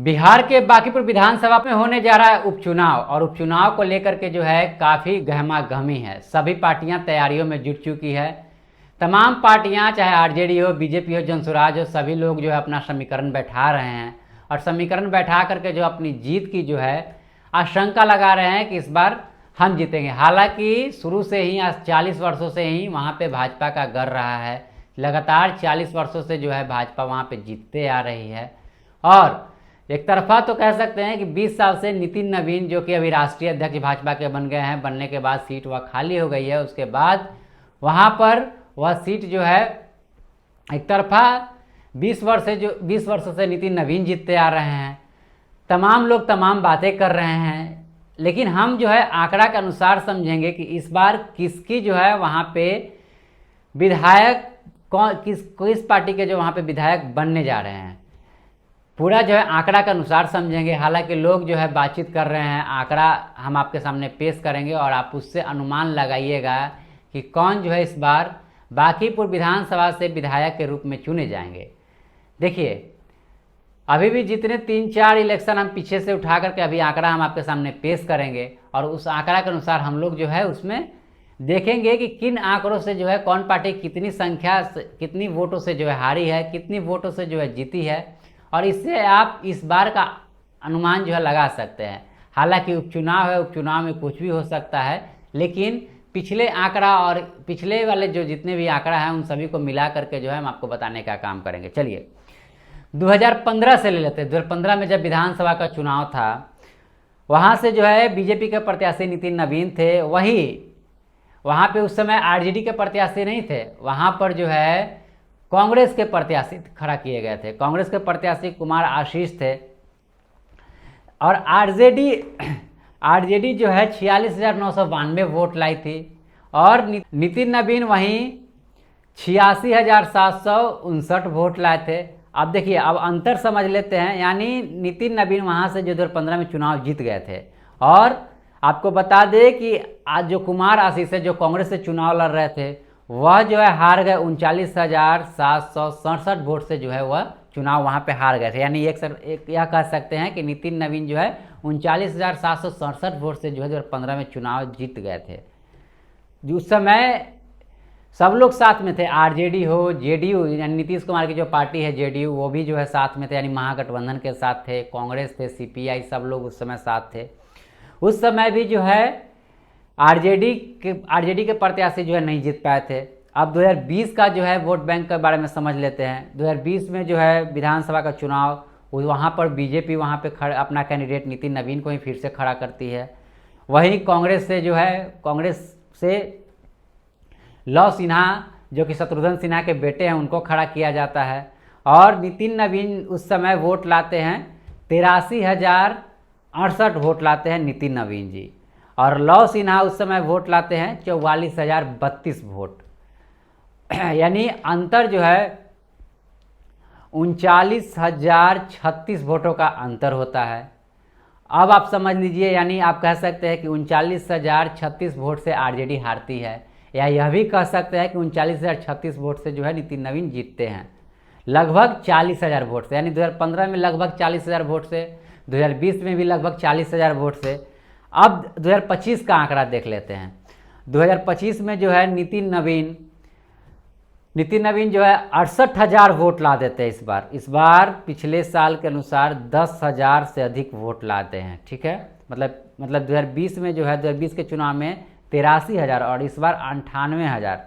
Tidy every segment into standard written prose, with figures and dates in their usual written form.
बिहार के बांकीपुर विधानसभा में होने जा रहा है उपचुनाव और उपचुनाव को लेकर के जो है काफ़ी गहमा-गहमी है। सभी पार्टियां तैयारियों में जुट चुकी है। तमाम पार्टियां चाहे आरजेडी हो, बीजेपी हो, जनसुराज हो, सभी लोग जो है अपना समीकरण बैठा रहे हैं और समीकरण बैठा करके जो अपनी जीत की जो है आशंका लगा रहे हैं कि इस बार हम जीतेंगे। हालांकि शुरू से ही आज 40 वर्षों से ही वहाँ पे भाजपा का गर रहा है। लगातार 40 वर्षों से जो है भाजपा वहाँ पे जीतते आ रही है और एक तरफा तो कह सकते हैं कि 20 साल से नितिन नवीन जो कि अभी राष्ट्रीय अध्यक्ष भाजपा के बन गए हैं, बनने के बाद सीट वह खाली हो गई है। उसके बाद वहाँ पर वह सीट जो है एक तरफा 20 वर्षों से नितिन नवीन जीतते आ रहे हैं। तमाम लोग तमाम बातें कर रहे हैं, लेकिन हम जो है आंकड़ा के अनुसार समझेंगे कि इस बार किसकी जो है वहाँ पे विधायक किस पार्टी के जो वहाँ पे विधायक बनने जा रहे हैं, पूरा जो है आंकड़ा के अनुसार समझेंगे। हालांकि लोग जो है बातचीत कर रहे हैं, आंकड़ा हम आपके सामने पेश करेंगे और आप उससे अनुमान लगाइएगा कि कौन जो है इस बार बांकीपुर विधानसभा से विधायक के रूप में चुने जाएंगे। देखिए, अभी भी जितने 3-4 इलेक्शन हम पीछे से उठा करके अभी आंकड़ा हम आपके सामने पेश करेंगे और उस आंकड़ा के अनुसार हम लोग जो है उसमें देखेंगे कि किन आंकड़ों से जो है कौन पार्टी कितनी संख्या कितनी वोटों से जो है हारी है, कितनी वोटों से जो है जीती है, और इससे आप इस बार का अनुमान जो है लगा सकते हैं। हालांकि उपचुनाव है, उपचुनाव में कुछ भी हो सकता है, लेकिन पिछले आंकड़ा और पिछले वाले जो जितने भी आंकड़ा हैं उन सभी को मिला करके जो है हम आपको बताने का काम करेंगे। चलिए 2015 से ले लेते हैं। 2015 में जब विधानसभा का चुनाव था, वहाँ से जो है बीजेपी के प्रत्याशी नितिन नवीन थे। वहाँ पे उस समय आरजेडी के प्रत्याशी नहीं थे, वहाँ पर जो है कांग्रेस के प्रत्याशी खड़ा किए गए थे। कांग्रेस के प्रत्याशी कुमार आशीष थे और आरजेडी जो है 46,992 वोट लाई थी और नितिन नवीन वहीं 86,759 वोट लाए थे। अब देखिए, अब अंतर समझ लेते हैं। यानी नितिन नवीन वहाँ से जो 2015 में चुनाव जीत गए थे और आपको बता दें कि आज जो कुमार आशीष है जो कांग्रेस से चुनाव लड़ रहे थे, वह जो है हार गए 39,767 वोट से जो है वह चुनाव वहाँ पे हार गए थे। यानी एक यह कह सकते हैं कि नितिन नवीन जो है 39,767 वोट से जो है 2015 में चुनाव जीत गए थे। उस समय सब लोग साथ में थे, आरजेडी हो, जेडीयू यानी नीतीश कुमार की जो पार्टी है जेडीयू, वो भी जो है साथ में थे, यानी महागठबंधन के साथ थे। कांग्रेस थे, सीपीआई, सब लोग उस समय साथ थे। उस समय भी जो है आरजेडी के प्रत्याशी जो है नहीं जीत पाए थे। अब 2020 का जो है वोट बैंक के बारे में समझ लेते हैं। 2020 में जो है विधानसभा का चुनाव, वहाँ पर बीजेपी वहाँ पे अपना कैंडिडेट नितिन नवीन को ही फिर से खड़ा करती है। वहीं कांग्रेस से लव सिन्हा जो कि शत्रुघ्न सिन्हा के बेटे हैं उनको खड़ा किया जाता है और नितिन नवीन उस समय वोट लाते हैं 83,068 वोट लाते हैं नितिन नवीन जी, और लव सिन्हा उस समय वोट लाते हैं 44,032 वोट। यानी अंतर जो है 39,036 वोटों का अंतर होता है। अब आप समझ लीजिए, यानी आप कह सकते हैं कि 39,036 वोट से आरजेडी हारती है, या यह भी कह सकते हैं कि 39,036 वोट से जो है नितिन नवीन जीतते हैं, लगभग 40,000 वोट से। यानी 2015 में लगभग 40,000 वोट से, 2020 में भी लगभग 40,000 वोट से। अब 2025 का आंकड़ा देख लेते हैं। 2025 में जो है नितिन नवीन जो है 68,000 वोट ला देते हैं इस बार पिछले साल के अनुसार 10,000 से अधिक वोट लाते हैं। ठीक है, मतलब 2020 में जो है 2020 के चुनाव में 83,000 और इस बार 98,000,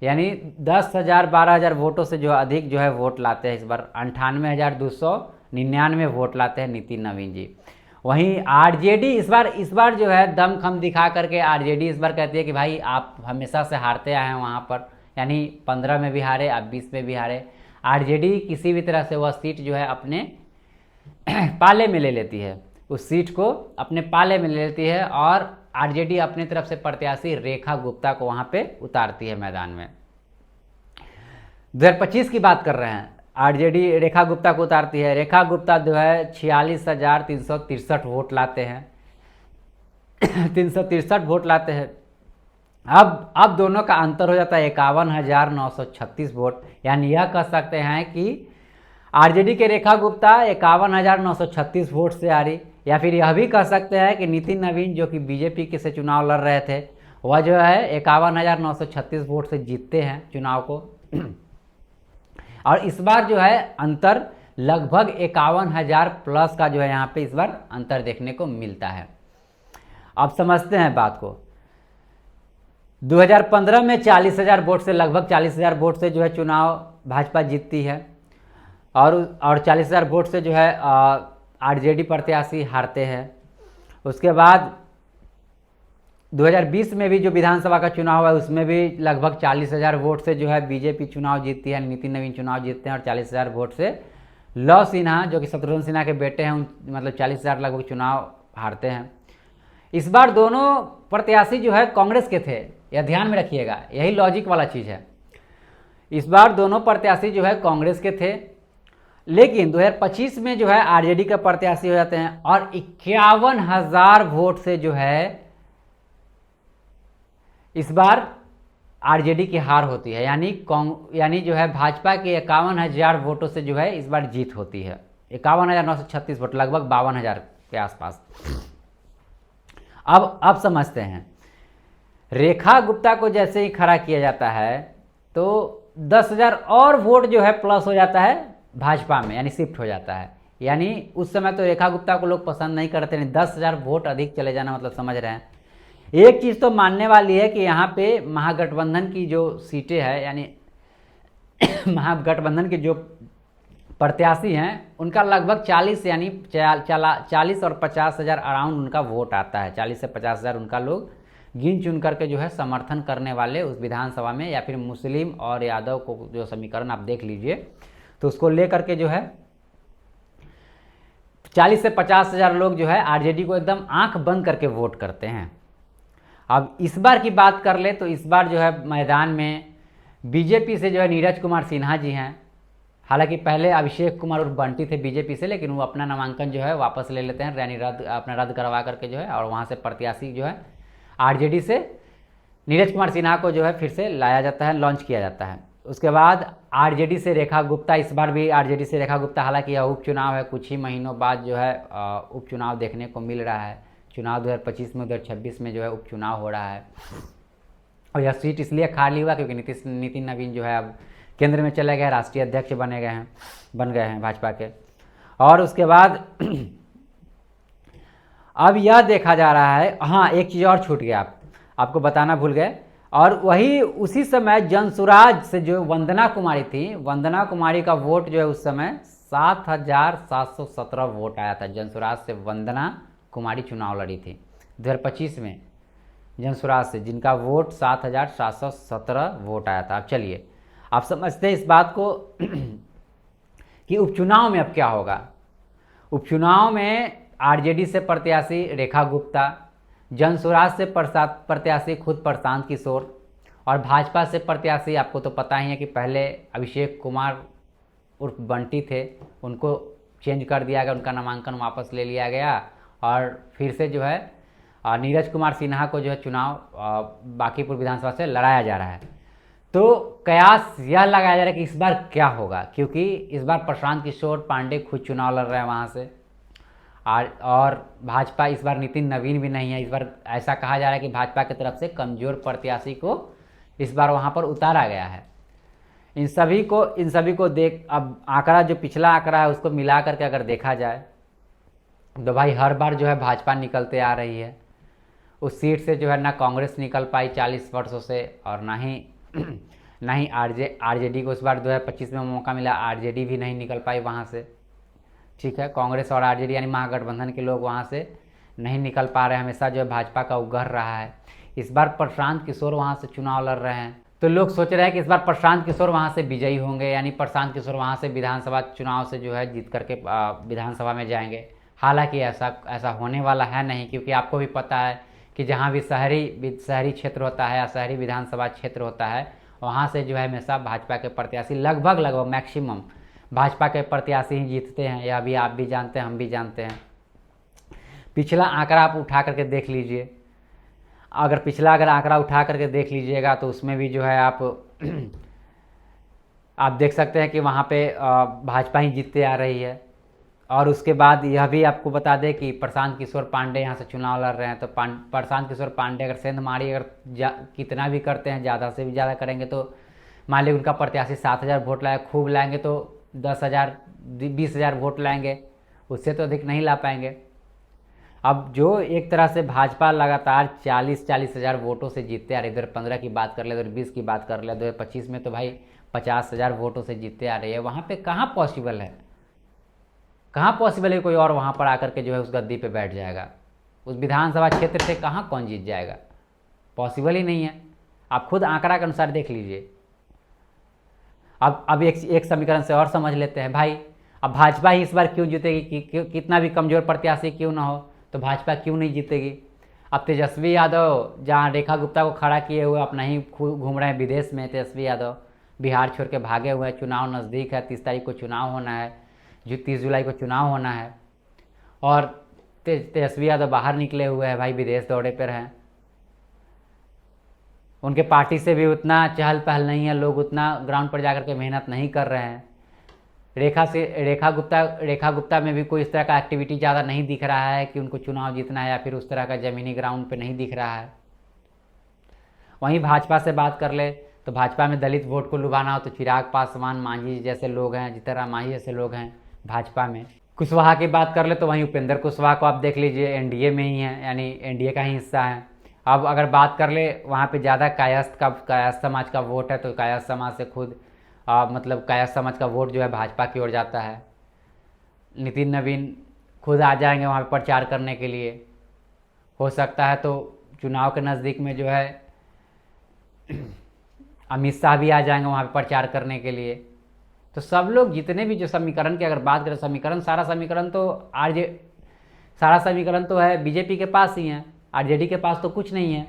यानी 10,000 12,000 वोटों से जो अधिक जो है वोट लाते हैं इस बार। 98,299 वोट लाते हैं नितिन नवीन जी। वहीं आरजेडी इस बार जो है दमखम दिखा करके आरजेडी इस बार कहती है कि भाई आप हमेशा से हारते आए हैं वहाँ पर, यानी 15 में भी हारे, आप 20 में भी हारे। आरजेडी किसी भी तरह से वह सीट जो है अपने पाले में ले लेती है, उस सीट को अपने पाले में ले लेती है और आरजेडी अपनी तरफ से प्रत्याशी रेखा गुप्ता को वहाँ पे उतारती है मैदान में। 2025 की बात कर रहे हैं, आरजेडी रेखा गुप्ता को उतारती है। रेखा गुप्ता जो है 46,363 वोट लाते हैं 363 वोट लाते हैं। अब दोनों का अंतर हो जाता है 51,936 वोट। यानी यह कह सकते हैं कि आरजेडी के रेखा गुप्ता 51,936 वोट से आ रही, या फिर यह भी कह सकते हैं कि नितिन नवीन जो कि बीजेपी के से चुनाव लड़ रहे थे वह जो है 51,936 वोट से जीतते हैं चुनाव को। और इस बार जो है अंतर लगभग 51,000 प्लस का जो है यहाँ पे इस बार अंतर देखने को मिलता है। अब समझते हैं बात को। 2015 में 40,000 वोट से, लगभग 40,000 वोट से जो है चुनाव भाजपा जीतती है और 40,000 वोट से जो है आरजेडी प्रत्याशी हारते हैं। उसके बाद 2020 में भी जो विधानसभा का चुनाव है उसमें भी लगभग 40,000 वोट से जो है बीजेपी चुनाव जीतती है, नितिन नवीन चुनाव जीतते हैं और 40,000 वोट से लव सिन्हा जो कि शत्रुघ्न सिन्हा के बेटे हैं मतलब 40,000 लगभग चुनाव हारते हैं। इस बार दोनों प्रत्याशी जो है कांग्रेस के थे, यह ध्यान में रखिएगा, यही लॉजिक वाला चीज़ है। इस बार दोनों प्रत्याशी जो है कांग्रेस के थे, लेकिन 2025 में जो है आरजेडी के प्रत्याशी हो जाते हैं और 51,000 वोट से जो है इस बार आरजेडी की हार होती है, यानी जो है भाजपा के 51,000 वोटों से जो है इस बार जीत होती है। 51,936 वोट, लगभग 52,000 के आसपास। अब समझते हैं, रेखा गुप्ता को जैसे ही खड़ा किया जाता है तो 10,000 और वोट जो है प्लस हो जाता है भाजपा में, यानी शिफ्ट हो जाता है। यानी उस समय तो रेखा गुप्ता को लोग पसंद नहीं करते, नहीं 10,000 वोट अधिक चले जाना मतलब समझ रहे हैं। एक चीज़ तो मानने वाली है कि यहाँ पे महागठबंधन की जो सीटें हैं, यानी महागठबंधन के जो प्रत्याशी हैं उनका लगभग 40 यानी 40 और 50,000 अराउंड उनका वोट आता है। 40 से 50,000 उनका लोग गिन चुन करके जो है समर्थन करने वाले उस विधानसभा में, या फिर मुस्लिम और यादव को जो समीकरण आप देख लीजिए तो उसको लेकर के जो है 40 से 50,000 लोग जो है आरजेडी को एकदम आंख बंद करके वोट करते हैं। अब इस बार की बात कर ले तो इस बार जो है मैदान में बीजेपी से जो है नीरज कुमार सिन्हा जी हैं। हालांकि पहले अभिषेक कुमार उर्फ बंटी थे बीजेपी से, लेकिन वो अपना नामांकन जो है वापस ले लेते हैं, यानी अपना रद्द करवा करके जो है, और वहाँ से प्रत्याशी जो है आरजेडी से नीरज कुमार सिन्हा को जो है फिर से लाया जाता है, लॉन्च किया जाता है। उसके बाद आरजेडी से रेखा गुप्ता, इस बार भी आरजेडी से रेखा गुप्ता, हालांकि यह उपचुनाव है, कुछ ही महीनों बाद जो है उपचुनाव देखने को मिल रहा है। चुनाव 2025 में 2026 में जो है उपचुनाव हो रहा है, और यह सीट इसलिए खाली हुआ क्योंकि नितिन नवीन जो है अब केंद्र में चले गए, राष्ट्रीय अध्यक्ष बन गए हैं भाजपा के। और उसके बाद अब यह देखा जा रहा है, हाँ एक चीज़ और छूट गया, आपको बताना भूल गए, और वही उसी समय जनसुराज से जो वंदना कुमारी थी, वंदना कुमारी का वोट जो है उस समय 7,717 वोट आया था। जनसुराज से वंदना कुमारी चुनाव लड़ी थी 2025 में जनसुराज से, जिनका वोट 7,717 वोट आया था। अब चलिए आप समझते हैं इस बात को कि उपचुनाव में अब क्या होगा। उपचुनाव में आरजेडी से प्रत्याशी रेखा गुप्ता, जनसुराज से प्रत्याशी खुद प्रशांत किशोर, और भाजपा से प्रत्याशी आपको तो पता ही है कि पहले अभिषेक कुमार उर्फ बंटी थे, उनको चेंज कर दिया गया, उनका नामांकन वापस ले लिया गया, और फिर से जो है नीरज कुमार सिन्हा को जो है चुनाव बांकीपुर विधानसभा से लड़ाया जा रहा है। तो कयास यह लगाया जा रहा है कि इस बार क्या होगा, क्योंकि इस बार प्रशांत किशोर पांडे खुद चुनाव लड़ रहे हैं वहाँ से, और भाजपा इस बार नितिन नवीन भी नहीं है। इस बार ऐसा कहा जा रहा है कि भाजपा की तरफ से कमज़ोर प्रत्याशी को इस बार वहाँ पर उतारा गया है। इन सभी को देख, अब आंकड़ा जो पिछला आंकड़ा है उसको मिला करके अगर देखा जाए तो भाई हर बार जो है भाजपा निकलते आ रही है। उस सीट से जो है ना कांग्रेस निकल पाई 40 वर्षों से, और ना ही आरजेडी को इस बार 2025 में मौका मिला, आरजेडी भी नहीं निकल पाई वहाँ से। ठीक है, कांग्रेस और आरजेडी यानी महागठबंधन के लोग वहाँ से नहीं निकल पा रहे, हमेशा जो है भाजपा का उगर रहा है। इस बार प्रशांत किशोर वहाँ से चुनाव लड़ रहे हैं, तो लोग सोच रहे हैं कि इस बार प्रशांत किशोर वहाँ से विजयी होंगे, यानी प्रशांत किशोर वहाँ से विधानसभा चुनाव से जो है जीत करके विधानसभा में जाएंगे। हालांकि ऐसा होने वाला है नहीं, क्योंकि आपको भी पता है कि जहाँ भी शहरी क्षेत्र होता है या शहरी विधानसभा क्षेत्र होता है, वहाँ से जो है हमेशा भाजपा के प्रत्याशी लगभग मैक्सिमम भाजपा के प्रत्याशी ही जीतते हैं। यह भी आप भी जानते हैं, हम भी जानते हैं। पिछला आंकड़ा आप उठा करके देख लीजिए, अगर आंकड़ा उठा करके देख लीजिएगा तो उसमें भी जो है आप देख सकते हैं कि वहाँ पे भाजपा ही जीतते आ रही है। और उसके बाद यह भी आपको बता दें कि प्रशांत किशोर पांडे यहाँ से चुनाव लड़ रहे हैं। तो प्रशांत किशोर पांडे अगर सेंधमारी अगर कितना भी करते हैं, ज़्यादा से भी ज़्यादा करेंगे, तो मान लीजिए उनका प्रत्याशी 7,000 वोट लाए, खूब लाएंगे तो 10,000 20,000 वोट लाएंगे, उससे तो अधिक नहीं ला पाएंगे। अब जो एक तरह से भाजपा लगातार 40 हज़ार वोटों से जीतते आ रही है, 2015 की बात कर ले, 2020 की बात कर ले, 2025 में तो भाई 50,000 वोटों से जीतते आ रही है, वहाँ पे कहाँ पॉसिबल है, कहाँ पॉसिबल है कोई और वहाँ पर आकर के जो है उस गद्दी पे बैठ जाएगा? उस विधानसभा क्षेत्र से कहाँ कौन जीत जाएगा? पॉसिबल ही नहीं है। आप खुद आंकड़ा के अनुसार देख लीजिए। अब एक समीकरण से और समझ लेते हैं भाई। अब भाजपा ही इस बार क्यों जीतेगी? कितना भी कमजोर प्रत्याशी क्यों ना हो, तो भाजपा क्यों नहीं जीतेगी? अब तेजस्वी यादव जहाँ रेखा गुप्ता को खड़ा किए हुए अपना ही घूम रहे हैं विदेश में, तेजस्वी यादव बिहार छोड़ के भागे हुए हैं। चुनाव नज़दीक है, 30 तारीख को चुनाव होना है, जो 30 जुलाई को चुनाव होना है, और तेजस्वी यादव बाहर निकले हुए हैं भाई, विदेश दौरे पर हैं। उनके पार्टी से भी उतना चहल पहल नहीं है, लोग उतना ग्राउंड पर जाकर के मेहनत नहीं कर रहे हैं। रेखा गुप्ता में भी कोई इस तरह का एक्टिविटी ज़्यादा नहीं दिख रहा है कि उनको चुनाव जीतना है, या फिर उस तरह का ज़मीनी ग्राउंड पे नहीं दिख रहा है। वहीं भाजपा से बात कर ले तो भाजपा में दलित वोट को लुभाना हो तो चिराग पासवान, मांझी जैसे लोग हैं, जीतन राम मांझी जैसे लोग हैं भाजपा में। कुशवाहा की बात कर ले तो वहीं उपेंद्र कुशवाहा को आप देख लीजिए, एनडीए में ही है, यानी एनडीए का ही हिस्सा है। अब अगर बात कर ले वहाँ पे ज़्यादा कायस्थ समाज का वोट है, तो कायस्थ समाज से खुद मतलब कायस्थ समाज का वोट जो है भाजपा की ओर जाता है। नितिन नवीन खुद आ जाएंगे वहाँ पे प्रचार करने के लिए। हो सकता है तो चुनाव के नज़दीक में जो है अमित शाह भी आ जाएंगे वहाँ पे प्रचार करने के लिए। तो सब लोग जितने भी जो समीकरण की अगर बात करें, सारा समीकरण तो है बीजेपी के पास ही है, आरजेडी के पास तो कुछ नहीं है।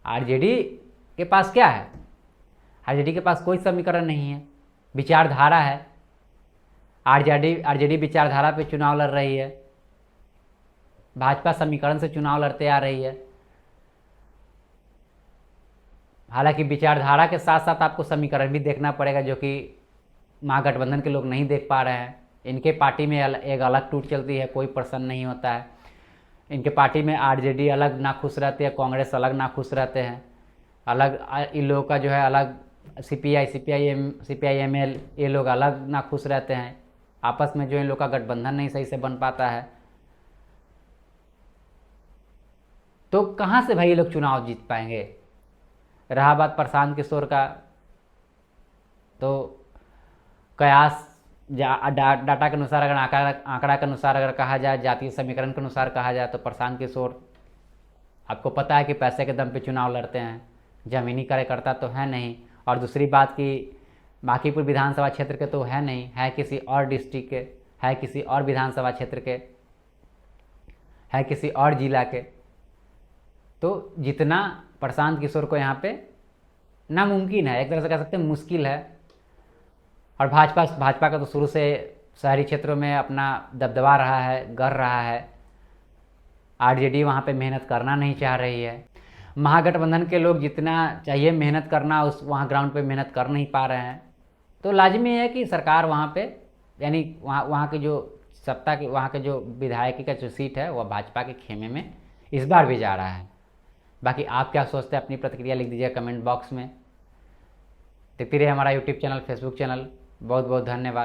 आरजेडी के पास क्या है? आरजेडी के पास कोई समीकरण नहीं है, विचारधारा है। आरजेडी विचारधारा पे चुनाव लड़ रही है, भाजपा समीकरण से चुनाव लड़ते आ रही है। हालांकि विचारधारा के साथ साथ आपको समीकरण भी देखना पड़ेगा, जो कि महागठबंधन के लोग नहीं देख पा रहे हैं। इनके पार्टी में एक अलग टूट चलती है, कोई प्रसन्न नहीं होता है। इनके पार्टी में आरजेडी अलग नाखुश रहती है, कांग्रेस अलग नाखुश रहते हैं, अलग इन लोगों का जो है अलग सीपीआईएमएल ये लोग अलग नाखुश रहते हैं। आपस में जो इन लोग का गठबंधन नहीं सही से बन पाता है, तो कहाँ से भाई ये लोग चुनाव जीत पाएंगे? रहा बात प्रशांत किशोर का, तो कयास डाटा के अनुसार, अगर आंकड़ा के अनुसार अगर कहा जाए, जातीय समीकरण के अनुसार कहा जाए, तो प्रशांत किशोर आपको पता है कि पैसे के दम पे चुनाव लड़ते हैं, जमीनी कार्यकर्ता तो है नहीं। और दूसरी बात कि बांकीपुर विधानसभा क्षेत्र के तो है नहीं, है किसी और डिस्ट्रिक्ट के, है किसी और विधानसभा क्षेत्र के, है किसी और जिला के। तो जितना प्रशांत किशोर को यहाँ पे नामुमकिन है, एक तरह से कह सकते हैं मुश्किल है। और भाजपा का तो शुरू से शहरी क्षेत्रों में अपना दबदबा रहा है, गर रहा है। आरजेडी वहाँ पे मेहनत करना नहीं चाह रही है। महागठबंधन के लोग जितना चाहिए मेहनत करना, उस वहाँ ग्राउंड पे मेहनत कर नहीं पा रहे हैं। तो लाजमी है कि सरकार वहाँ पे, यानी वहाँ की जो सत्ता की, वहाँ के जो विधायकी का जो सीट है वह भाजपा के खेमे में इस बार भी जा रहा है। बाकी आप क्या सोचते हैं, अपनी प्रतिक्रिया लिख दीजिए कमेंट बॉक्स में। देखते रहिए हमारा यूट्यूब चैनल, फेसबुक चैनल। बहुत बहुत धन्यवाद।